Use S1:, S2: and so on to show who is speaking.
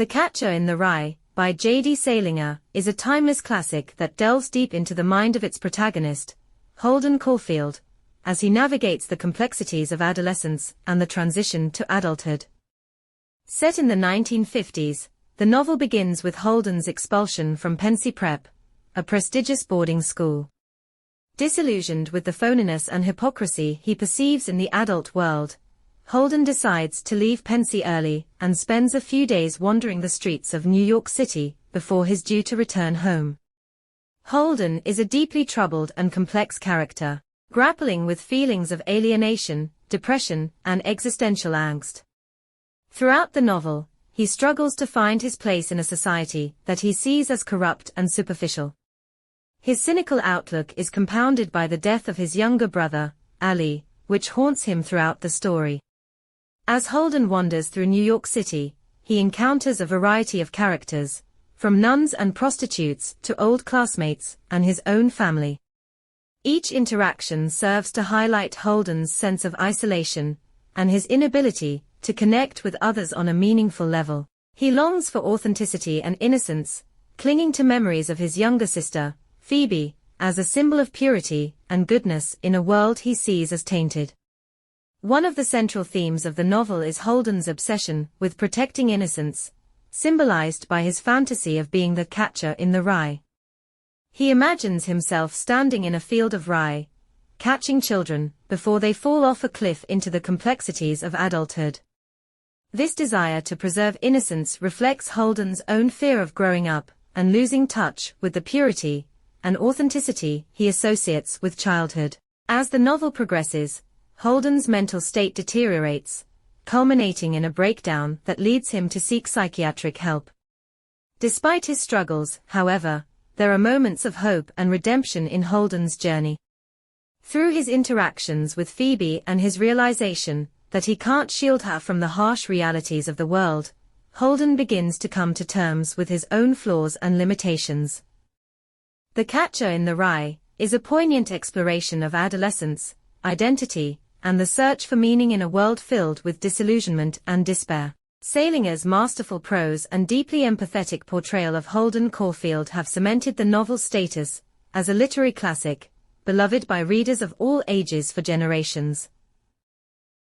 S1: The Catcher in the Rye, by J.D. Salinger, is a timeless classic that delves deep into the mind of its protagonist, Holden Caulfield, as he navigates the complexities of adolescence and the transition to adulthood. Set in the 1950s, the novel begins with Holden's expulsion from Pensy Prep, a prestigious boarding school. Disillusioned with the phoniness and hypocrisy he perceives in the adult world, Holden decides to leave Pensy early and spends a few days wandering the streets of New York City before he's due to return home. Holden is a deeply troubled and complex character, grappling with feelings of alienation, depression, and existential angst. Throughout the novel, he struggles to find his place in a society that he sees as corrupt and superficial. His cynical outlook is compounded by the death of his younger brother, Ali, which haunts him throughout the story. As Holden wanders through New York City, he encounters a variety of characters, from nuns and prostitutes to old classmates and his own family. Each interaction serves to highlight Holden's sense of isolation and his inability to connect with others on a meaningful level. He longs for authenticity and innocence, clinging to memories of his younger sister, Phoebe, as a symbol of purity and goodness in a world he sees as tainted. One of the central themes of the novel is Holden's obsession with protecting innocence, symbolized by his fantasy of being the catcher in the rye. He imagines himself standing in a field of rye, catching children before they fall off a cliff into the complexities of adulthood. This desire to preserve innocence reflects Holden's own fear of growing up and losing touch with the purity and authenticity he associates with childhood. As the novel progresses, Holden's mental state deteriorates, culminating in a breakdown that leads him to seek psychiatric help. Despite his struggles, however, there are moments of hope and redemption in Holden's journey. Through his interactions with Phoebe and his realization that he can't shield her from the harsh realities of the world, Holden begins to come to terms with his own flaws and limitations. The Catcher in the Rye is a poignant exploration of adolescence, identity, and the search for meaning in a world filled with disillusionment and despair. Salinger's masterful prose and deeply empathetic portrayal of Holden Caulfield have cemented the novel's status as a literary classic, beloved by readers of all ages for generations.